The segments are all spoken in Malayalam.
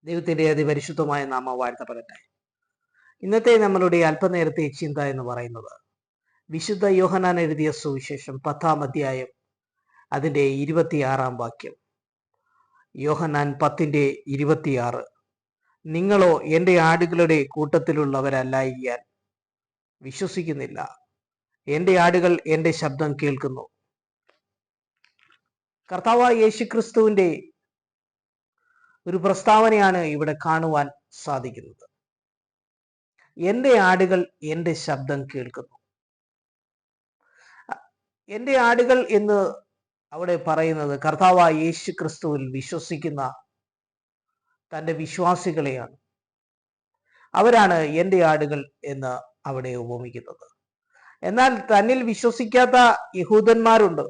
ദൈവത്തിന്റെ അതിപരിശുദ്ധമായ നാമം വാഴ്ത്തപ്പെടട്ടെ. ഇന്നത്തെ നമ്മളുടെ അല്പനേരത്തെ ചിന്ത എന്ന് പറയുന്നത് വിശുദ്ധ യോഹന്നാൻ എഴുതിയ സുവിശേഷം 10-ാം അധ്യായം അതിന്റെ 26-ാം വാക്യം. യോഹന്നാൻ 10:26. നിങ്ങളോ എൻ്റെ ആടുകളുടെ കൂട്ടത്തിലുള്ളവരല്ലായികയാൽ വിശ്വസിക്കുന്നില്ല. എൻ്റെ ആടുകൾ എൻ്റെ ശബ്ദം കേൾക്കുന്നു. കർത്താവായ യേശുക്രിസ്തുവിന്റെ ഒരു പ്രസ്താവനയാണ് ഇവിടെ കാണുവാൻ സാധിക്കുന്നത്. എൻ്റെ ആടുകൾ എൻ്റെ ശബ്ദം കേൾക്കുന്നു. എൻ്റെ ആടുകൾ എന്ന് അവിടെ പറയുന്നത് കർത്താവായ യേശു ക്രിസ്തുവിൽ വിശ്വസിക്കുന്ന തൻ്റെ വിശ്വാസികളെയാണ്. അവരാണ് എൻ്റെ ആടുകൾ എന്ന് അവിടെ ഉപമിക്കുന്നത്. എന്നാൽ തന്നിൽ വിശ്വസിക്കാത്ത യഹൂദന്മാരുണ്ട്.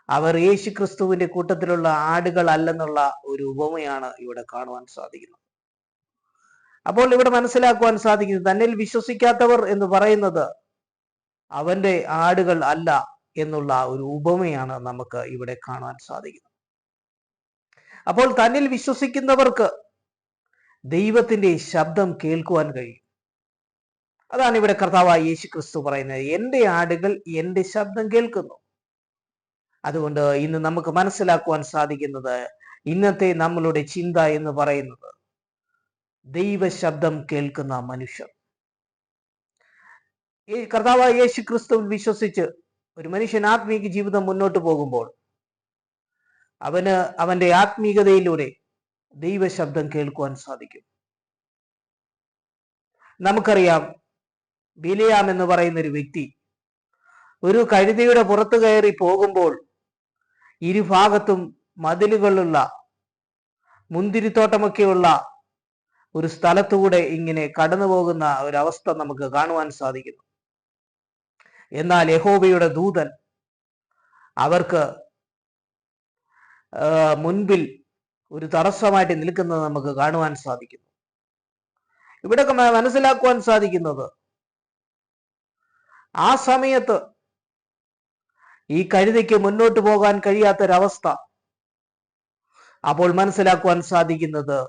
അവർ യേശു ക്രിസ്തുവിന്റെ കൂട്ടത്തിലുള്ള ആടുകൾ അല്ലെന്നുള്ള ഒരു ഉപമയാണ് ഇവിടെ കാണുവാൻ സാധിക്കുന്നത്. അപ്പോൾ ഇവിടെ മനസ്സിലാക്കുവാൻ സാധിക്കുന്നത് തന്നിൽ വിശ്വസിക്കാത്തവർ എന്ന് പറയുന്നത് അവന്റെ ആടുകൾ അല്ല എന്നുള്ള ഒരു ഉപമയാണ് നമുക്ക് ഇവിടെ കാണാൻ സാധിക്കുന്നത്. അപ്പോൾ തന്നിൽ വിശ്വസിക്കുന്നവർക്ക് ദൈവത്തിന്റെ ശബ്ദം കേൾക്കുവാൻ കഴിയും. അതാണ് ഇവിടെ കർത്താവായ യേശു ക്രിസ്തു പറയുന്നത്, എൻ്റെ ആടുകൾ എൻ്റെ ശബ്ദം കേൾക്കുന്നു. അതുകൊണ്ട് ഇന്ന് നമുക്ക് മനസ്സിലാക്കുവാൻ സാധിക്കുന്നത്, ഇന്നത്തെ നമ്മളുടെ ചിന്ത എന്ന് പറയുന്നത് ദൈവശബ്ദം കേൾക്കുന്ന മനുഷ്യർ. ഈ കർത്താവായ യേശു ക്രിസ്തുവിൽ വിശ്വസിച്ച് ഒരു മനുഷ്യൻ ആത്മീക ജീവിതം മുന്നോട്ട് പോകുമ്പോൾ അവന് അവന്റെ ആത്മീകതയിലൂടെ ദൈവശബ്ദം കേൾക്കുവാൻ സാധിക്കും. നമുക്കറിയാം, ബിലിയാം എന്ന് പറയുന്ന ഒരു വ്യക്തി ഒരു കഴുതയുടെ പുറത്തു കയറി പോകുമ്പോൾ ഇരുഭാഗത്തും മതിലുകളുള്ള മുന്തിരിത്തോട്ടമൊക്കെയുള്ള ഒരു സ്ഥലത്തൂടെ ഇങ്ങനെ കടന്നു പോകുന്ന ഒരവസ്ഥ നമുക്ക് കാണുവാൻ സാധിക്കുന്നു. എന്നാൽ യഹോവയുടെ ദൂതൻ അവർക്ക് മുൻപിൽ ഒരു തടസ്സമായിട്ട് നിൽക്കുന്നത് നമുക്ക് കാണുവാൻ സാധിക്കുന്നു. ഇവിടെ മനസ്സിലാക്കുവാൻ സാധിക്കുന്നത്, ആ സമയത്ത് ഈ കഴുതയ്ക്ക് മുന്നോട്ട് പോകാൻ കഴിയാത്തൊരവസ്ഥ. അപ്പോൾ മനസ്സിലാക്കുവാൻ സാധിക്കുന്നത്,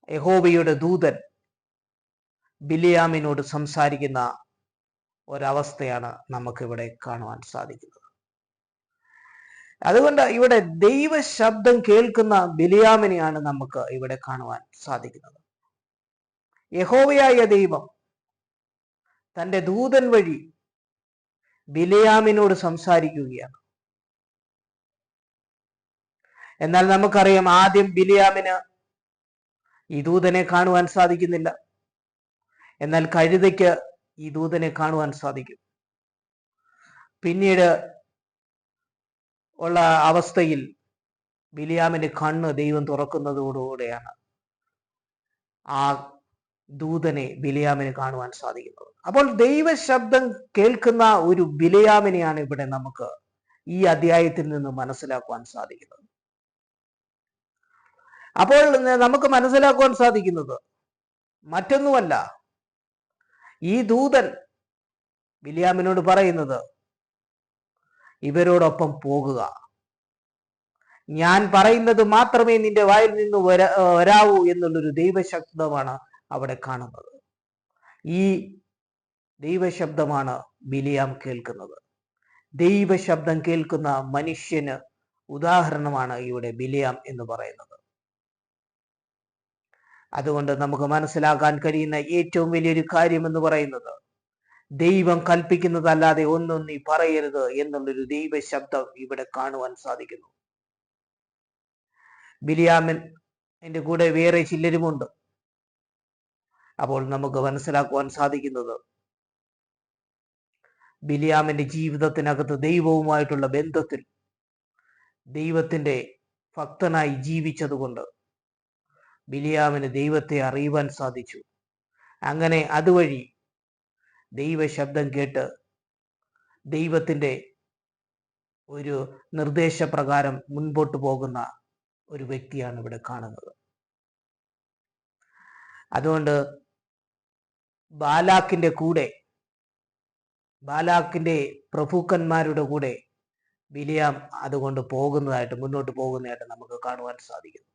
യഹോവയുടെ ദൂതൻ ബിലിയാമിനോട് സംസാരിക്കുന്ന ഒരവസ്ഥയാണ് നമുക്കിവിടെ കാണുവാൻ സാധിക്കുന്നത്. അതുകൊണ്ട് ഇവിടെ ദൈവശബ്ദം കേൾക്കുന്ന ബിലിയാമിനെയാണ് നമുക്ക് ഇവിടെ കാണുവാൻ സാധിക്കുന്നത്. യഹോവയായ ദൈവം തൻ്റെ ദൂതൻ വഴി ബിലിയാമിനോട് സംസാരിക്കുകയാണ്. എന്നാൽ നമുക്കറിയാം, ആദ്യം ബിലിയാമിന് ഈ ദൂതനെ കാണുവാൻ സാധിക്കുന്നില്ല. എന്നാൽ കഴുതയ്ക്ക് ഈ ദൂതനെ കാണുവാൻ സാധിക്കും. പിന്നീട് ഉള്ള അവസ്ഥയിൽ ബിലിയാമിന്റെ കണ്ണ് ദൈവം തുറക്കുന്നതോടുകൂടെയാണ് ആ ദൂതനെ ബിലിയാമിന് കാണുവാൻ സാധിക്കുന്നത്. അപ്പോൾ ദൈവശബ്ദം കേൾക്കുന്ന ഒരു ബിലിയാമിനെയാണ് ഇവിടെ നമുക്ക് ഈ അധ്യായത്തിൽ നിന്ന് മനസ്സിലാക്കുവാൻ സാധിക്കുന്നത്. അപ്പോൾ നമുക്ക് മനസ്സിലാക്കുവാൻ സാധിക്കുന്നത് മറ്റൊന്നുമല്ല, ഈ ദൂതൻ ബിലിയാമിനോട് പറയുന്നത്, ഇവരോടൊപ്പം പോകുക, ഞാൻ പറയുന്നത് മാത്രമേ നിന്റെ വായിൽ നിന്ന് വരാവൂ എന്നുള്ളൊരു ദൈവശബ്ദമാണ് അവിടെ കാണുന്നത്. ഈ ദൈവശബ്ദമാണ് ബിലിയാം കേൾക്കുന്നത്. ദൈവശബ്ദം കേൾക്കുന്ന മനുഷ്യന് ഉദാഹരണമാണ് ഇവിടെ ബിലിയാം എന്ന് പറയുന്നത്. അതുകൊണ്ട് നമുക്ക് മനസ്സിലാക്കാൻ കഴിയുന്ന ഏറ്റവും വലിയൊരു കാര്യം എന്ന് പറയുന്നത്, ദൈവം കൽപ്പിക്കുന്നതല്ലാതെ ഒന്നും നീ പറയരുത് എന്നുള്ളൊരു ദൈവശബ്ദം ഇവിടെ കാണുവാൻ സാധിക്കുന്നു. ബിലിയാമിന്റെ കൂടെ വേറെ ചിലരുമുണ്ട്. അപ്പോൾ നമുക്ക് മനസ്സിലാക്കുവാൻ സാധിക്കുന്നത്, ബിലിയാമിന്റെ ജീവിതത്തിനകത്ത് ദൈവവുമായിട്ടുള്ള ബന്ധത്തിൽ ദൈവത്തിന്റെ ഭക്തനായി ജീവിച്ചതുകൊണ്ട് ബിലിയാമിന് ദൈവത്തെ അറിയുവാൻ സാധിച്ചു. അങ്ങനെ അതുവഴി ദൈവശബ്ദം കേട്ട് ദൈവത്തിന്റെ ഒരു നിർദ്ദേശപ്രകാരം മുൻപോട്ട് പോകുന്ന ഒരു വ്യക്തിയാണ് ഇവിടെ കാണുന്നത്. അതുകൊണ്ട് ബാലാക്കിന്റെ പ്രഭുക്കന്മാരുടെ കൂടെ ബിലിയാം അതുകൊണ്ട് മുന്നോട്ട് പോകുന്നതായിട്ട് നമുക്ക് കാണുവാൻ സാധിക്കുന്നു.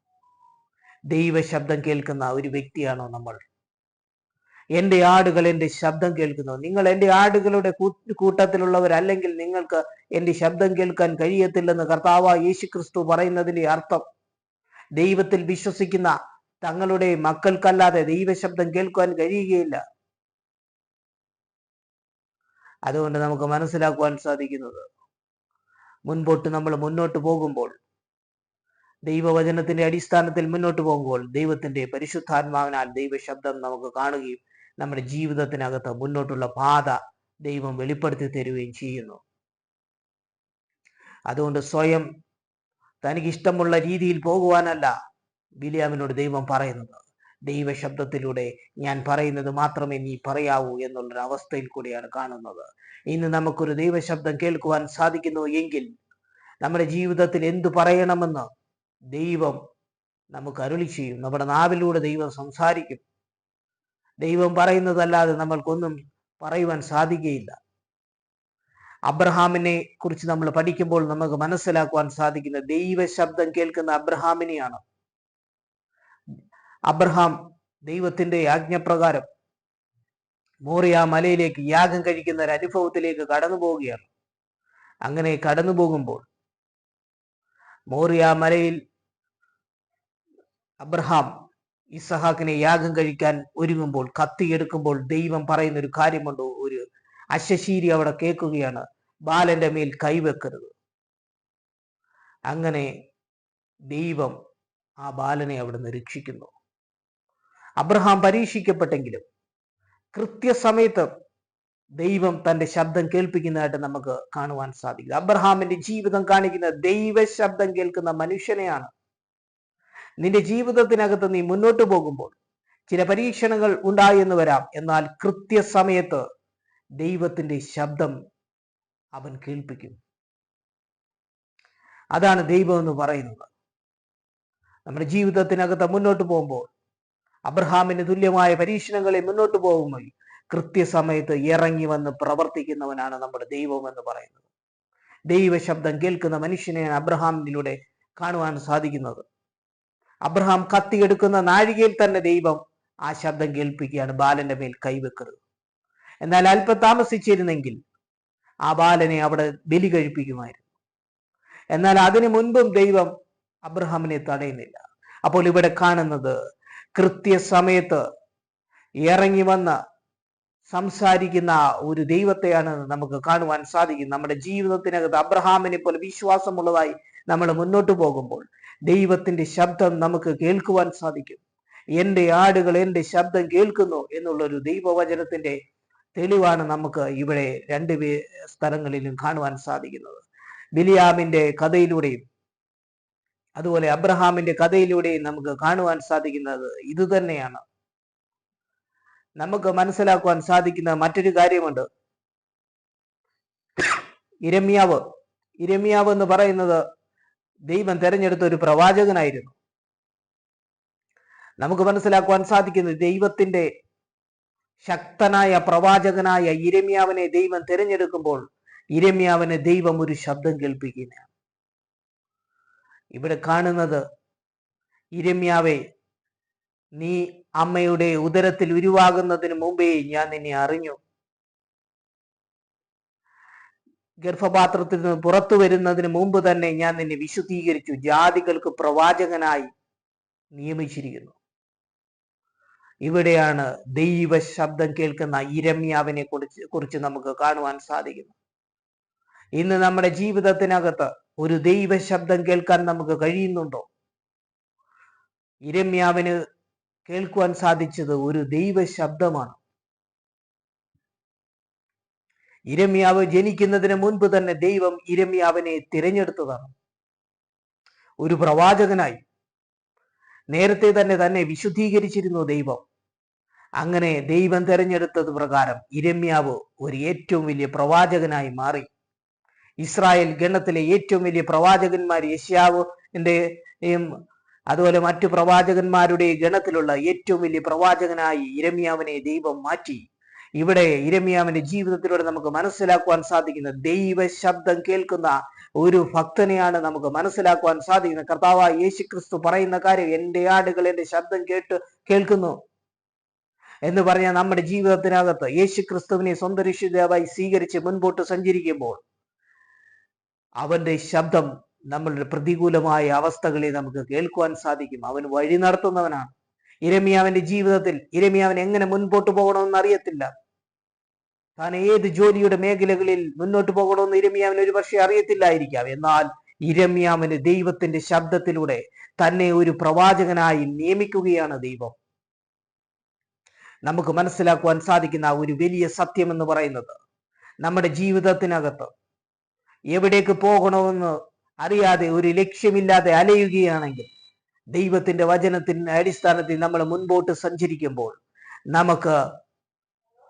ദൈവശബ്ദം കേൾക്കുന്ന ഒരു വ്യക്തിയാണോ നമ്മൾ? എൻ്റെ ആടുകൾ എൻ്റെ ശബ്ദം കേൾക്കുന്നു. നിങ്ങൾ എൻ്റെ ആടുകളുടെ കൂട്ടത്തിലുള്ളവരല്ലെങ്കിൽ നിങ്ങൾക്ക് എൻ്റെ ശബ്ദം കേൾക്കാൻ കഴിയത്തില്ലെന്ന് കർത്താവായ യേശുക്രിസ്തു പറയുന്നതിന്റെ അർത്ഥം, ദൈവത്തിൽ വിശ്വസിക്കുന്ന തങ്ങളുടെ മക്കൾക്കല്ലാതെ ദൈവശബ്ദം കേൾക്കുവാൻ കഴിയുകയില്ല. അതുകൊണ്ട് നമുക്ക് മനസ്സിലാക്കുവാൻ സാധിക്കുന്നത്, നമ്മൾ മുന്നോട്ട് പോകുമ്പോൾ, ദൈവവചനത്തിന്റെ അടിസ്ഥാനത്തിൽ മുന്നോട്ട് പോകുമ്പോൾ, ദൈവത്തിന്റെ പരിശുദ്ധാത്മാവിനാൽ ദൈവശബ്ദം നമുക്ക് കാണുകയും നമ്മുടെ ജീവിതത്തിനകത്ത് മുന്നോട്ടുള്ള പാത ദൈവം വെളിപ്പെടുത്തി തരുകയും ചെയ്യുന്നു. അതുകൊണ്ട് സ്വയം തനിക്ക് ഇഷ്ടമുള്ള രീതിയിൽ പോകുവാനല്ല ബിലിയാമിനോട് ദൈവം പറയുന്നത്. ദൈവശബ്ദത്തിലൂടെ ഞാൻ പറയുന്നത് മാത്രമേ നീ പറയാവൂ എന്നുള്ളൊരു അവസ്ഥയിൽ കൂടിയാണ് കാണുന്നത്. ഇന്ന് നമുക്കൊരു ദൈവശബ്ദം കേൾക്കുവാൻ സാധിക്കുന്നു എങ്കിൽ നമ്മുടെ ജീവിതത്തിൽ എന്തു പറയണമെന്ന് ദൈവം നമുക്ക് അരുളി ചെയ്യും. നമ്മുടെ നാവിലൂടെ ദൈവം സംസാരിക്കും. ദൈവം പറയുന്നതല്ലാതെ നമ്മൾക്കൊന്നും പറയുവാൻ സാധിക്കുകയില്ല. അബ്രഹാമിനെ കുറിച്ച് നമ്മൾ പഠിക്കുമ്പോൾ നമുക്ക് മനസ്സിലാക്കുവാൻ സാധിക്കുന്ന ദൈവശബ്ദം കേൾക്കുന്ന അബ്രഹാമിനെയാണ്. അബ്രഹാം ദൈവത്തിന്റെ ആജ്ഞപ്രകാരം മോറിയ മലയിലേക്ക് യാഗം കഴിക്കുന്ന ഒരു അനുഭവത്തിലേക്ക് കടന്നു പോവുകയാണ്. അങ്ങനെ കടന്നു പോകുമ്പോൾ മോറിയ മലയിൽ അബ്രഹാം ഇസഹാക്കിനെ യാഗം കഴിക്കാൻ ഒരുങ്ങുമ്പോൾ, കത്തിയെടുക്കുമ്പോൾ ദൈവം പറയുന്ന ഒരു കാര്യമുണ്ട്. ഒരു അശശീരി അവിടെ കേൾക്കുകയാണ്, ബാലന്റെ മേൽ കൈവെക്കരുത്. അങ്ങനെ ദൈവം ആ ബാലനെ അവിടെ നിന്ന് രക്ഷിക്കുന്നു. അബ്രഹാം പരീക്ഷിക്കപ്പെട്ടെങ്കിലും കൃത്യസമയത്ത് ദൈവം തന്റെ ശബ്ദം കേൾപ്പിക്കുന്നതായിട്ട് നമുക്ക് കാണുവാൻ സാധിക്കും. അബ്രഹാമിന്റെ ജീവിതം കാണിക്കുന്ന ദൈവശബ്ദം കേൾക്കുന്ന മനുഷ്യനെയാണ്. നിന്റെ ജീവിതത്തിനകത്ത് നീ മുന്നോട്ട് പോകുമ്പോൾ ചില പരീക്ഷണങ്ങൾ ഉണ്ടായെന്ന് വരാം, എന്നാൽ കൃത്യസമയത്ത് ദൈവത്തിന്റെ ശബ്ദം അവൻ കേൾപ്പിക്കും. അതാണ് ദൈവം എന്ന് പറയുന്നത്. നമ്മുടെ ജീവിതത്തിനകത്ത് മുന്നോട്ട് പോകുമ്പോൾ അബ്രഹാമിന് തുല്യമായ പരീക്ഷണങ്ങളെ മുന്നോട്ട് പോകുമ്പോൾ കൃത്യസമയത്ത് ഇറങ്ങി വന്ന് പ്രവർത്തിക്കുന്നവനാണ് നമ്മുടെ ദൈവം എന്ന് പറയുന്നത്. ദൈവശബ്ദം കേൾക്കുന്ന മനുഷ്യനെയാണ് അബ്രഹാമിലൂടെ കാണുവാൻ സാധിക്കുന്നത്. അബ്രഹാം കത്തിയെടുക്കുന്ന നാഴികയിൽ തന്നെ ദൈവം ആ ശബ്ദം കേൾപ്പിക്കുകയാണ്, ബാലന്റെ മേൽ കൈവെക്കരുത്. എന്നാൽ അല്പം താമസിച്ചിരുന്നെങ്കിൽ ആ ബാലനെ അവിടെ ബലി കഴിപ്പിക്കുമായിരുന്നു. എന്നാൽ അതിനു മുൻപും ദൈവം അബ്രഹാമിനെ തടയുന്നില്ല. അപ്പോൾ ഇവിടെ കാണുന്നത് കൃത്യസമയത്ത് ഇറങ്ങി വന്ന് സംസാരിക്കുന്ന ഒരു ദൈവത്തെയാണ് നമുക്ക് കാണുവാൻ സാധിക്കും. നമ്മുടെ ജീവിതത്തിനകത്ത് അബ്രഹാമിനെ പോലെ വിശ്വാസമുള്ളതായി നമ്മൾ മുന്നോട്ട് പോകുമ്പോൾ ദൈവത്തിന്റെ ശബ്ദം നമുക്ക് കേൾക്കുവാൻ സാധിക്കും. എൻ്റെ ആടുകൾ എൻ്റെ ശബ്ദം കേൾക്കുന്നു എന്നുള്ളൊരു ദൈവവചനത്തിന്റെ തെളിവാണ് നമുക്ക് ഇവിടെ രണ്ട് സ്ഥലങ്ങളിലും കാണുവാൻ സാധിക്കുന്നത്. ബിലിയാമിന്റെ കഥയിലൂടെയും അതുപോലെ അബ്രഹാമിന്റെ കഥയിലൂടെയും നമുക്ക് കാണുവാൻ സാധിക്കുന്നത് ഇത് തന്നെയാണ്. നമുക്ക് മനസ്സിലാക്കുവാൻ സാധിക്കുന്ന മറ്റൊരു കാര്യമുണ്ട്. ഇരമ്യാവ് എന്ന് പറയുന്നത് ദൈവം തെരഞ്ഞെടുത്ത ഒരു പ്രവാചകനായിരുന്നു. നമുക്ക് മനസ്സിലാക്കുവാൻ സാധിക്കുന്നത് ദൈവത്തിന്റെ ശക്തനായ പ്രവാചകനായ ഇരമ്യാവിനെ ദൈവം തിരഞ്ഞെടുക്കുമ്പോൾ ഇരമ്യാവിന് ദൈവം ഒരു ശബ്ദം കേൾപ്പിക്കുകയാണ്. ഇവിടെ കാണുന്നത്, ഇരമ്യാവേ, നീ അമ്മയുടെ ഉദരത്തിൽ ഉരുവാകുന്നതിന് മുമ്പേ ഞാൻ നിന്നെ അറിഞ്ഞു. ഗർഭപാത്രത്തിൽ നിന്ന് പുറത്തു വരുന്നതിന് മുമ്പ് തന്നെ ഞാൻ നിന്നെ വിശുദ്ധീകരിച്ചു, ജാതികൾക്ക് പ്രവാചകനായി നിയമിച്ചിരിക്കുന്നു. ഇവിടെയാണ് ദൈവ ശബ്ദം കേൾക്കുന്ന ഇരമ്യാവിനെ കുറിച്ച് നമുക്ക് കാണുവാൻ സാധിക്കുന്നത്. ഇന്ന് നമ്മുടെ ജീവിതത്തിനകത്ത് ഒരു ദൈവ ശബ്ദം കേൾക്കാൻ നമുക്ക് കഴിയുന്നുണ്ടോ? ഇരമ്യാവിന് കേൾക്കുവാൻ സാധിച്ചത് ഒരു ദൈവ ശബ്ദമാണ്. ഇരമ്യാവ് ജനിക്കുന്നതിന് മുൻപ് തന്നെ ദൈവം ഇരമ്യാവിനെ തിരഞ്ഞെടുത്തതാണ് ഒരു പ്രവാചകനായി. നേരത്തെ തന്നെ വിശുദ്ധീകരിച്ചിരുന്നു ദൈവം. അങ്ങനെ ദൈവം തിരഞ്ഞെടുത്തത് പ്രകാരം ഇരമ്യാവ് ഒരു ഏറ്റവും വലിയ പ്രവാചകനായി മാറി. ഇസ്രായേൽ ഗണത്തിലെ ഏറ്റവും വലിയ പ്രവാചകന്മാർ യെശയ്യാവിന്റെയും അതുപോലെ മറ്റു പ്രവാചകന്മാരുടെ ഗണത്തിലുള്ള ഏറ്റവും വലിയ പ്രവാചകനായി ഇരമ്യാവിനെ ദൈവം മാറ്റി. ഇവിടെ ഇരമ്യാവിന്റെ ജീവിതത്തിലൂടെ നമുക്ക് മനസ്സിലാക്കുവാൻ സാധിക്കുന്ന ദൈവ ശബ്ദം കേൾക്കുന്ന ഒരു ഭക്തനെയാണ് നമുക്ക് മനസ്സിലാക്കുവാൻ സാധിക്കുന്നത്. കർത്താവായ യേശുക്രിസ്തു പറയുന്ന കാര്യം, എൻ്റെ ആടുകൾ എൻ്റെ ശബ്ദം കേൾക്കുന്നു എന്ന് പറഞ്ഞാൽ നമ്മുടെ ജീവിതത്തിനകത്ത് യേശുക്രിസ്തുവിനെ സ്വന്തം രക്ഷിതാവായി സ്വീകരിച്ച് മുൻപോട്ട് സഞ്ചരിക്കുമ്പോൾ അവന്റെ ശബ്ദം നമ്മളുടെ പ്രതികൂലമായ അവസ്ഥകളെ നമുക്ക് കേൾക്കുവാൻ സാധിക്കും. അവൻ വഴി നടത്തുന്നവനാണ്. യിരെമ്യാവിന്റെ ജീവിതത്തിൽ യിരെമ്യാവിന് എങ്ങനെ മുൻപോട്ട് പോകണമെന്ന് അറിയത്തില്ല. താൻ ഏത് ജോലിയുടെ മേഖലകളിൽ മുന്നോട്ട് പോകണമെന്ന് യിരെമ്യാവിന് ഒരു പക്ഷേ അറിയത്തില്ലായിരിക്കാം. എന്നാൽ യിരെമ്യാവിന് ദൈവത്തിന്റെ ശബ്ദത്തിലൂടെ തന്നെ ഒരു പ്രവാചകനായി നിയമിക്കുകയാണ് ദൈവം. നമുക്ക് മനസ്സിലാക്കുവാൻ സാധിക്കുന്ന ഒരു വലിയ സത്യം എന്ന് പറയുന്നത്, നമ്മുടെ ജീവിതത്തിനകത്ത് എവിടേക്ക് പോകണമെന്ന് അറിയാതെ ഒരു ലക്ഷ്യമില്ലാതെ അലയുകയാണെങ്കിൽ ദൈവത്തിന്റെ വചനത്തിന്റെ അടിസ്ഥാനത്തിൽ നമ്മൾ മുൻപോട്ട് സഞ്ചരിക്കുമ്പോൾ നമുക്ക്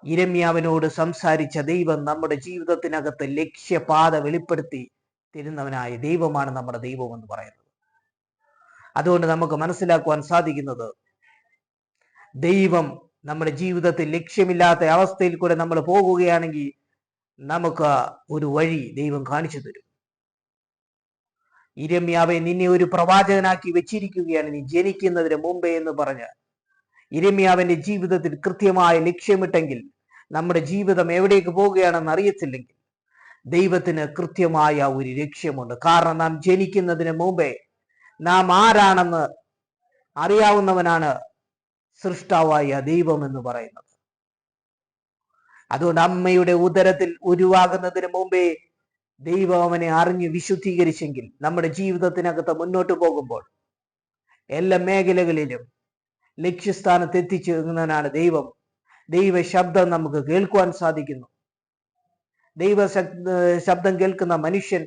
യിരെമ്യാവിനോട് സംസാരിച്ച ദൈവം നമ്മുടെ ജീവിതത്തിനകത്ത് ലക്ഷ്യപാത വെളിപ്പെടുത്തി തരുന്നവനായ ദൈവമാണ് നമ്മുടെ ദൈവം എന്ന് പറയുന്നത്. അതുകൊണ്ട് നമുക്ക് മനസ്സിലാക്കുവാൻ സാധിക്കുന്നത്, ദൈവം നമ്മുടെ ജീവിതത്തിൽ ലക്ഷ്യമില്ലാത്ത അവസ്ഥയിൽ കൂടെ നമ്മൾ പോകുകയാണെങ്കിൽ നമുക്ക് ഒരു വഴി ദൈവം കാണിച്ചു തരും. യിരെമ്യാവെ, നിന്നെ ഒരു പ്രവാചകനാക്കി വെച്ചിരിക്കുകയാണ് നീ ജനിക്കുന്നതിന് മുമ്പേ എന്ന് പറഞ്ഞ് യിരെമ്യാവിന്റെ ജീവിതത്തിൽ കൃത്യമായ ലക്ഷ്യമിട്ടെങ്കിൽ, നമ്മുടെ ജീവിതം എവിടേക്ക് പോവുകയാണെന്ന് അറിയത്തില്ലെങ്കിൽ ദൈവത്തിന് കൃത്യമായ ഒരു ലക്ഷ്യമുണ്ട്. കാരണം നാം ജനിക്കുന്നതിന് മുമ്പേ നാം ആരാണെന്ന് അറിയാവുന്നവനാണ് സൃഷ്ടാവായ ദൈവം എന്ന് പറയുന്നത്. അതുകൊണ്ട് അമ്മയുടെ ഉദരത്തിൽ ഉരുവാകുന്നതിന് മുമ്പേ ദൈവം അവനെ അറിഞ്ഞ് വിശുദ്ധീകരിച്ചെങ്കിൽ നമ്മുടെ ജീവിതത്തിനകത്ത് മുന്നോട്ട് പോകുമ്പോൾ എല്ലാ മേഖലകളിലും ലക്ഷ്യസ്ഥാനത്ത് എത്തിച്ചേരുന്നവനാണ് ദൈവം. ദൈവ ശബ്ദം നമുക്ക് കേൾക്കുവാൻ സാധിക്കുന്നു. ദൈവ ശബ്ദം കേൾക്കുന്ന മനുഷ്യൻ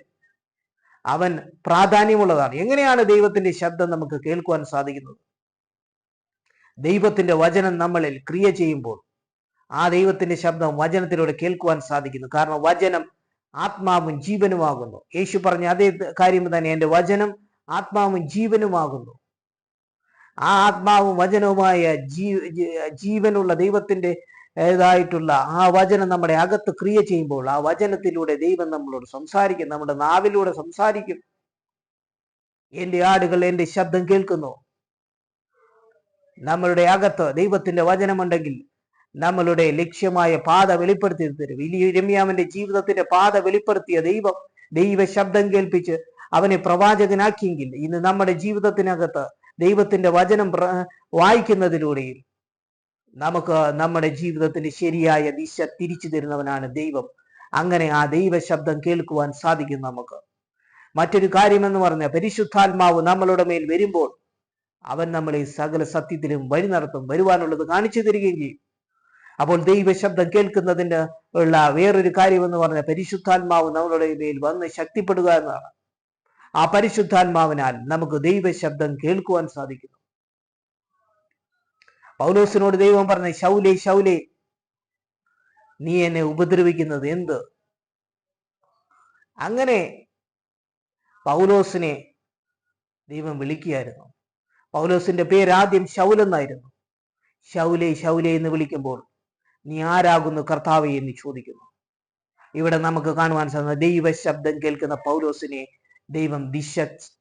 അവൻ പ്രാധാന്യമുള്ളതാണ്. എങ്ങനെയാണ് ദൈവത്തിന്റെ ശബ്ദം നമുക്ക് കേൾക്കുവാൻ സാധിക്കുന്നത്? ദൈവത്തിന്റെ വചനം നമ്മളിൽ ക്രിയ ചെയ്യുമ്പോൾ ആ ദൈവത്തിന്റെ ശബ്ദം വചനത്തിലൂടെ കേൾക്കുവാൻ സാധിക്കുന്നു. കാരണം വചനം ആത്മാവും ജീവനുമാകുന്നു. യേശു പറഞ്ഞ അതേ കാര്യം തന്നെ, എൻ്റെ വചനം ആത്മാവും ജീവനുമാകുന്നു. ആ ആത്മാവും വചനവുമായ ജീവനുള്ള ദൈവത്തിന്റെ ഏതായിട്ടുള്ള ആ വചനം നമ്മുടെ അകത്ത് ക്രിയ ചെയ്യുമ്പോൾ ആ വചനത്തിലൂടെ ദൈവം നമ്മളോട് സംസാരിക്കും, നമ്മുടെ നാവിലൂടെ സംസാരിക്കും. എൻ്റെ ആടുകൾ എൻ്റെ ശബ്ദം കേൾക്കുന്നു. നമ്മളുടെ അകത്ത് ദൈവത്തിന്റെ വചനമുണ്ടെങ്കിൽ നമ്മളുടെ ലക്ഷ്യമായ പാത വെളിപ്പെടുത്തി തരും. യിരെമ്യാവിന്റെ ജീവിതത്തിന്റെ പാത വെളിപ്പെടുത്തിയ ദൈവ ശബ്ദം കേൾപ്പിച്ച് അവനെ പ്രവാചകനാക്കിയെങ്കിൽ ഇന്ന് നമ്മുടെ ജീവിതത്തിനകത്ത് ദൈവത്തിന്റെ വചനം വായിക്കുന്നതിലൂടെയും നമുക്ക് നമ്മുടെ ജീവിതത്തിന്റെ ശരിയായ ദിശ തിരിച്ചു തരുന്നവനാണ് ദൈവം. അങ്ങനെ ആ ദൈവ ശബ്ദം കേൾക്കുവാൻ സാധിക്കും നമുക്ക്. മറ്റൊരു കാര്യമെന്ന് പറഞ്ഞാൽ, പരിശുദ്ധാത്മാവ് നമ്മളുടെ മേൽ വരുമ്പോൾ അവൻ നമ്മളെ സകല സത്യത്തിലും വഴി നടത്തും, വരുവാനുള്ളത് കാണിച്ചു തരികയും ചെയ്യും. അപ്പോൾ ദൈവ ശബ്ദം കേൾക്കുന്നതിന് ഉള്ള വേറൊരു കാര്യമെന്ന് പറഞ്ഞാൽ, പരിശുദ്ധാത്മാവ് നമ്മളുടെ മേൽ വന്ന് ശക്തിപ്പെടുക എന്നതാണ്. ആ പരിശുദ്ധാത്മാവിനാൽ നമുക്ക് ദൈവ ശബ്ദം കേൾക്കുവാൻ സാധിക്കുന്നു. പൗലോസിനോട് ദൈവം പറഞ്ഞ, ശൗലേ ശൗലേ, നീ എന്നെ ഉപദ്രവിക്കുന്നത് എന്ത്? അങ്ങനെ പൗലോസിനെ ദൈവം വിളിക്കുകയായിരുന്നു. പൗലോസിന്റെ പേര് ആദ്യം ശൗൽ എന്നായിരുന്നു. ശൗലേ ശൗലേ എന്ന് വിളിക്കുമ്പോൾ നീ ആരാകുന്നു കർത്താവേ എന്ന് ചോദിക്കുന്നു. ഇവിടെ നമുക്ക് കാണുവാൻ സാധിക്കുന്ന ദൈവ ശബ്ദം കേൾക്കുന്ന പൗലോസിനെ ദൈവം ദിശ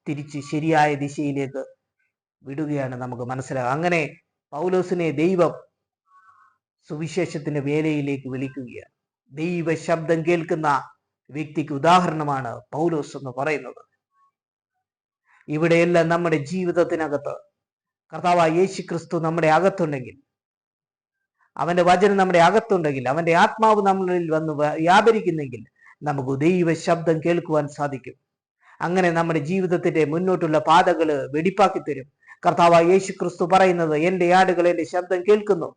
തിരിച്ച് ശരിയായ ദിശയിലേക്ക് വിടുകയാണ് നമുക്ക് മനസ്സിലാകുക. അങ്ങനെ പൗലോസിനെ ദൈവം സുവിശേഷത്തിന്റെ വേലയിലേക്ക് വിളിക്കുകയാണ്. ദൈവ ശബ്ദം കേൾക്കുന്ന വ്യക്തിക്ക് ഉദാഹരണമാണ് പൗലോസ് എന്ന് പറയുന്നത്. ഇവിടെയെല്ലാം നമ്മുടെ ജീവിതത്തിനകത്ത് കർത്താവായ യേശുക്രിസ്തു നമ്മുടെ അകത്തുണ്ടെങ്കിൽ, അവന്റെ വചനം നമ്മുടെ അകത്തുണ്ടെങ്കിൽ, അവന്റെ ആത്മാവ് നമ്മളിൽ വന്ന് വ്യാപരിക്കുന്നെങ്കിൽ നമുക്ക് ദൈവ ശബ്ദം കേൾക്കുവാൻ സാധിക്കും. അങ്ങനെ നമ്മുടെ ജീവിതത്തിന്റെ മുന്നോട്ടുള്ള പാതകൾ വെടിപ്പാക്കി തരും. കർത്താവായ യേശുക്രിസ്തു പറയുന്നത്, എൻ്റെ ആടുകൾ എൻ്റെ ശബ്ദം കേൾക്കുന്നു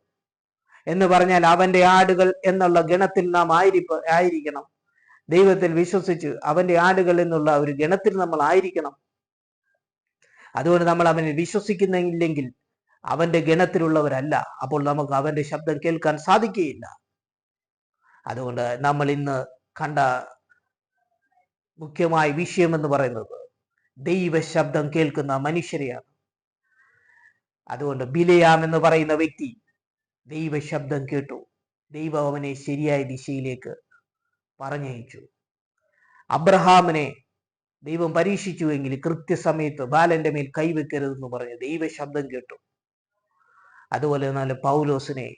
എന്ന് പറഞ്ഞാൽ അവന്റെ ആടുകൾ എന്നുള്ള ഗണത്തിൽ നാം ആയിരിക്കണം. ദൈവത്തിൽ വിശ്വസിച്ച് അവന്റെ ആടുകൾ എന്നുള്ള ഒരു ഗണത്തിൽ നമ്മൾ ആയിരിക്കണം. അതുകൊണ്ട് നമ്മൾ അവനെ വിശ്വസിക്കുന്നില്ലെങ്കിൽ അവന്റെ ഗണത്തിലുള്ളവരല്ല. അപ്പോൾ നമുക്ക് അവന്റെ ശബ്ദം കേൾക്കാൻ സാധിക്കുകയില്ല. അതുകൊണ്ട് നമ്മൾ ഇന്ന് കണ്ട മുഖ്യമായ വിഷയം എന്ന് പറയുന്നത് ദൈവ ശബ്ദം കേൾക്കുന്ന മനുഷ്യരെയാണ്. അതുകൊണ്ട് ബിലെയാം എന്ന് പറയുന്ന വ്യക്തി ദൈവ ശബ്ദം കേട്ടു. ദൈവം അവനെ ശരിയായ ദിശയിലേക്ക് പറഞ്ഞയച്ചു. അബ്രഹാമിനെ ദൈവം പരീക്ഷിച്ചുവെങ്കിൽ കൃത്യസമയത്ത് ബാലന്റെ മേൽ കൈവെക്കരുതെന്ന് പറഞ്ഞ് ദൈവശബ്ദം കേട്ടു. അതുപോലെ തന്നെ പൗലോസിനെ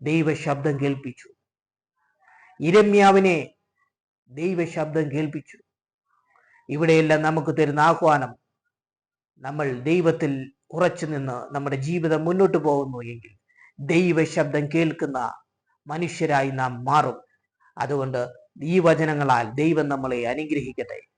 ദൈവശബ്ദം കേൾപ്പിച്ചു. ഇരമ്യാവിനെ ദൈവശബ്ദം കേൾപ്പിച്ചു. ഇവിടെയെല്ലാം നമുക്ക് തരുന്ന ആഹ്വാനം, നമ്മൾ ദൈവത്തിൽ ഉറച്ചു നിന്ന് നമ്മുടെ ജീവിതം മുന്നോട്ട് പോകുന്നു എങ്കിൽ ദൈവശബ്ദം കേൾക്കുന്ന മനുഷ്യരായി നാം മാറും. അതുകൊണ്ട് ഈ വചനങ്ങളാൽ ദൈവം നമ്മളെ അനുഗ്രഹിക്കട്ടെ.